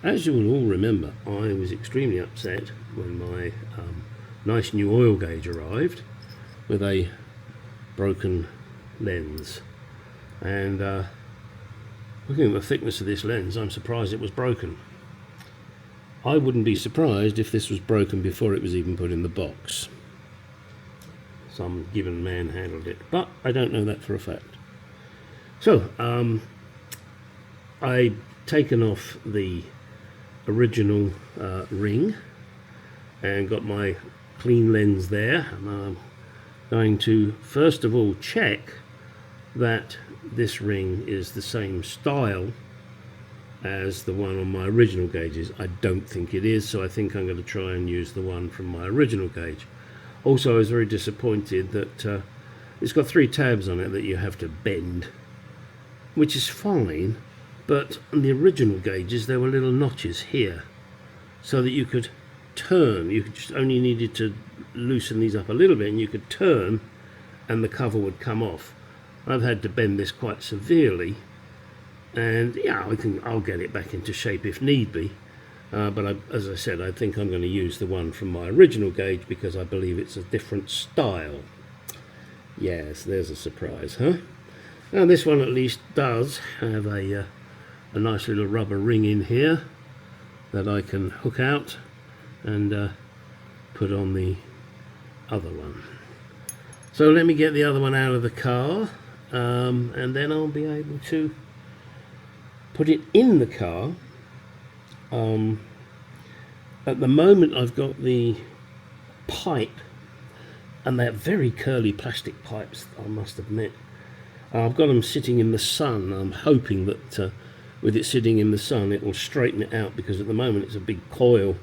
As you will all remember, I was extremely upset when my nice new oil gauge arrived with a broken lens. And looking at the thickness of this lens, I'm surprised it was broken. I wouldn't be surprised if this was broken before it was even put in the box. Some given man handled it, but I don't know that for a fact. So, I've taken off the original ring and got my clean lens there. I'm going to first of all check that this ring is the same style as the one on my original gauges. I don't think it is, so I think I'm going to try and use the one from my original gauge. Also, I was very disappointed that it's got 3 tabs on it that you have to bend, which is fine, but on the original gauges there were little notches here so that you could turn. You just only needed to loosen these up a little bit and you could turn and the cover would come off. I've had to bend this quite severely, and yeah, I'll get it back into shape if need be, but as I said, I think I'm going to use the one from my original gauge because I believe it's a different style. Yes, there's a surprise, huh? Now this one at least does have a nice little rubber ring in here that I can hook out and put on the other one. So let me get the other one out of the car, and then I'll be able to put it in the car. At the moment I've got the pipe, and they're very curly plastic pipes, I must admit. I've got them sitting in the sun. I'm hoping that with it sitting in the sun it will straighten it out, because at the moment it's a big coil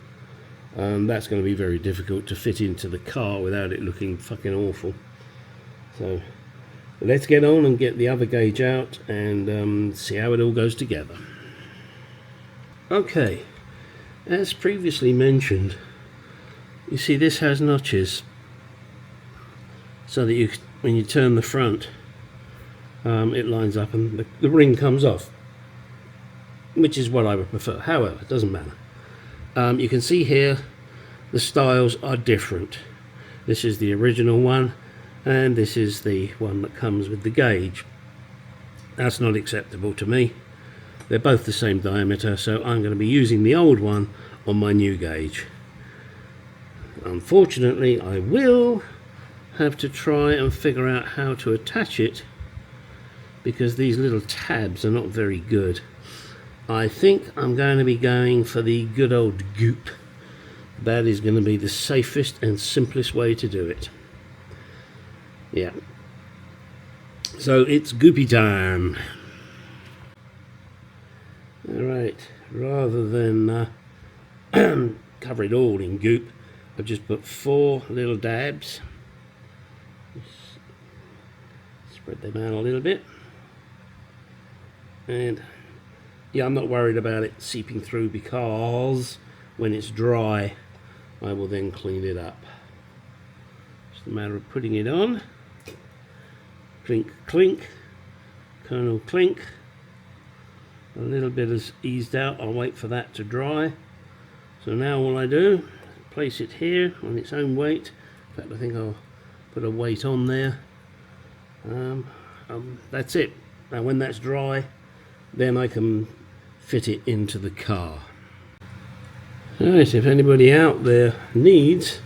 and that's going to be very difficult to fit into the car without it looking fucking awful. So let's get on and get the other gauge out and see how it all goes together. Okay, as previously mentioned, you see this has notches so that when you turn the front, it lines up and the ring comes off, which is what I would prefer. However, it doesn't matter. You can see here the styles are different. This is the original one and this is the one that comes with the gauge. That's not acceptable to me. They're both the same diameter, so I'm going to be using the old one on my new gauge. Unfortunately, I will have to try and figure out how to attach it because these little tabs are not very good. I think I'm going to be going for the good old goop. That is going to be the safest and simplest way to do it. Yeah. So it's goopy time. Alright, rather than cover it all in goop, I've just put 4 little dabs. Spread them out a little bit. And yeah, I'm not worried about it seeping through because when it's dry I will then clean it up. It's a matter of putting it on. Clink clink, kernel clink. A little bit has eased out. I'll wait for that to dry. So now all I do, place it here on its own weight. In fact, I think I'll put a weight on there. That's it. Now when that's dry, then I can fit it into the car. Alright, if anybody out there needs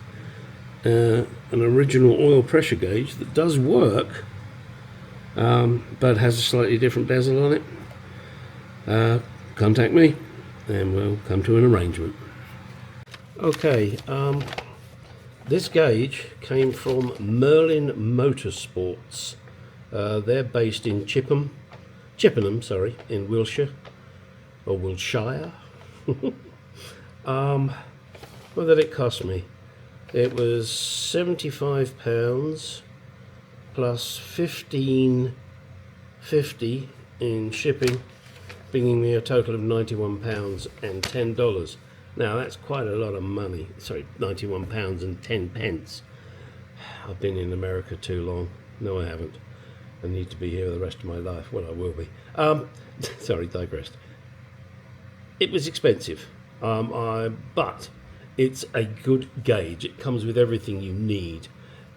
an original oil pressure gauge that does work, but has a slightly different bezel on it, contact me and we'll come to an arrangement. Okay, this gauge came from Merlin Motorsports. They're based in Chippenham, in Wiltshire, or Wiltshire. What did it cost me? It was £75 plus $15.50 in shipping, bringing me a total of £91 and $10. Now that's quite a lot of money. Sorry, £91 and 10 pence. I've been in America too long. No, I haven't. I need to be here the rest of my life. Well, I will be. Sorry, digressed. it was expensive, but it's a good gauge. It comes with everything you need.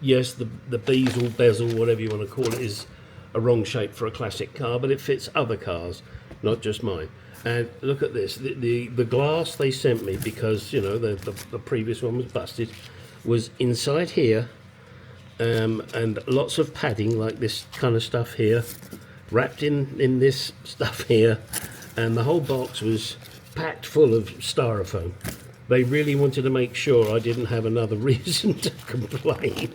Yes, the bezel, whatever you want to call it, is a wrong shape for a classic car, but it fits other cars, not just mine. And look at this, the glass they sent me, because you know the previous one was busted, was inside here, and lots of padding like this kind of stuff here, wrapped in this stuff here, and the whole box was packed full of styrofoam. They really wanted to make sure I didn't have another reason to complain.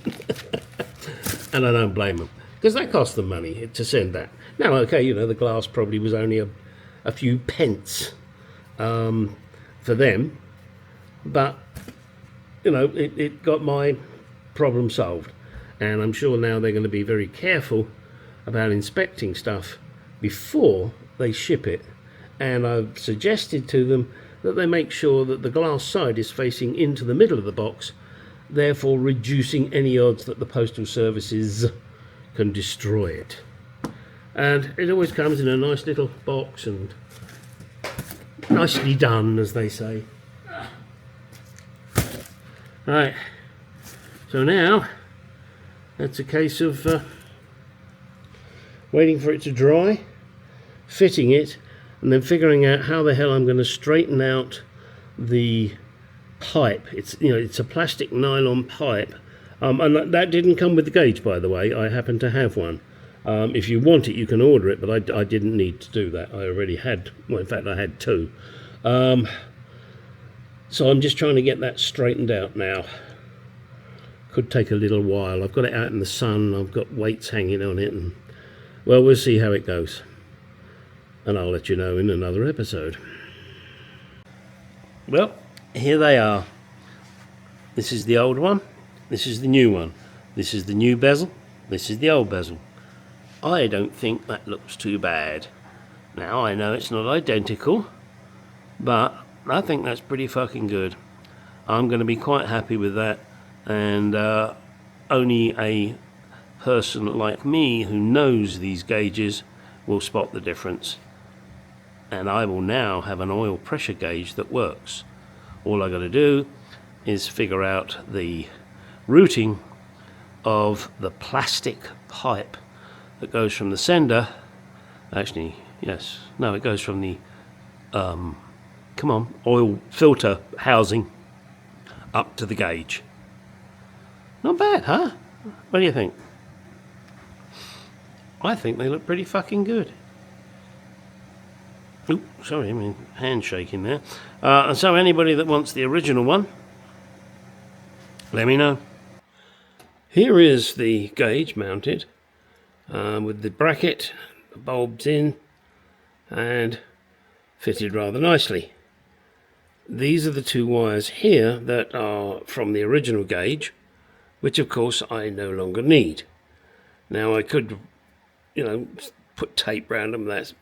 And I don't blame them, because that cost them money to send that. Now, okay, you know, the glass probably was only a few pence for them, but, you know, it got my problem solved. And I'm sure now they're going to be very careful about inspecting stuff before they ship it. And I've suggested to them that they make sure that the glass side is facing into the middle of the box, therefore reducing any odds that the postal services can destroy it. And it always comes in a nice little box and nicely done, as they say. Right, so now it's a case of waiting for it to dry, fitting it, and then figuring out how the hell I'm going to straighten out the pipe. It's, you know, it's a plastic nylon pipe, and that didn't come with the gauge, by the way. I happen to have one. If you want it, you can order it, but I didn't need to do that. I already had, well, in fact, I had two. So I'm just trying to get that straightened out now. Could take a little while. I've got it out in the sun. I've got weights hanging on it, and well, we'll see how it goes. And I'll let you know in another episode. Well, here they are. This is the old one. This is the new one. This is the new bezel. This is the old bezel. I don't think that looks too bad. Now, I know it's not identical, but I think that's pretty fucking good. I'm going to be quite happy with that, and only a person like me who knows these gauges will spot the difference. And I will now have an oil pressure gauge that works. All I got to do is figure out the routing of the plastic pipe that goes from the sender. Actually, yes, no, it goes from the oil filter housing up to the gauge. Not bad, huh? What do you think? I think they look pretty fucking good. Oop, sorry, I mean, hand shaking there. And so anybody that wants the original one, let me know. Here is the gauge mounted with the bracket, the bulbs in, and fitted rather nicely. These are the two wires here that are from the original gauge, which of course I no longer need. Now I could, you know, put tape around them. That's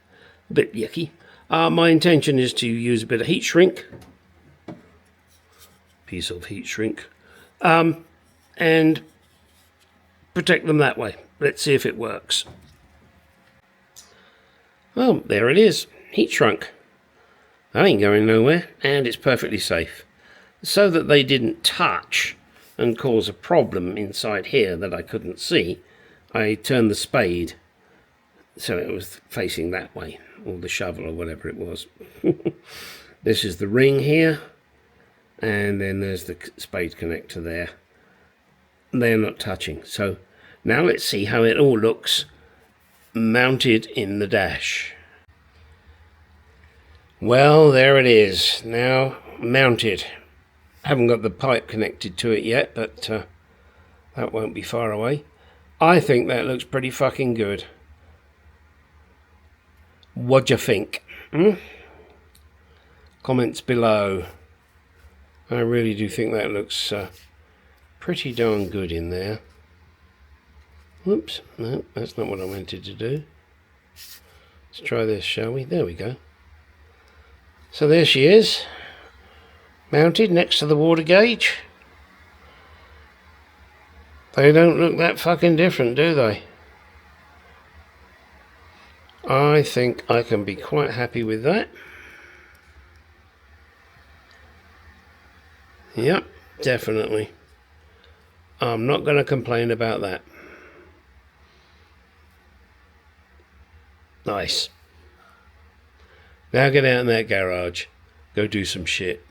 a bit yucky. My intention is to use a bit of heat shrink, piece of heat shrink, and protect them that way. Let's see if it works. Well, there it is, heat shrunk. That ain't going nowhere, and it's perfectly safe. So that they didn't touch and cause a problem inside here that I couldn't see, I turned the spade so it was facing that way, or the shovel or whatever it was. This is the ring here, and then there's the spade connector there. They're not touching. So now let's see how it all looks mounted in the dash. Well, there it is, now mounted. Haven't got the pipe connected to it yet, but that won't be far away. I think that looks pretty fucking good. What do you think? Comments below. I really do think that looks pretty darn good in there. Whoops, no, that's not what I wanted to do. Let's try this, shall we? There we go. So there she is, mounted next to the water gauge. They don't look that fucking different, do they? I think I can be quite happy with that. Yep, definitely. I'm not going to complain about that. Nice. Now get out in that garage. Go do some shit.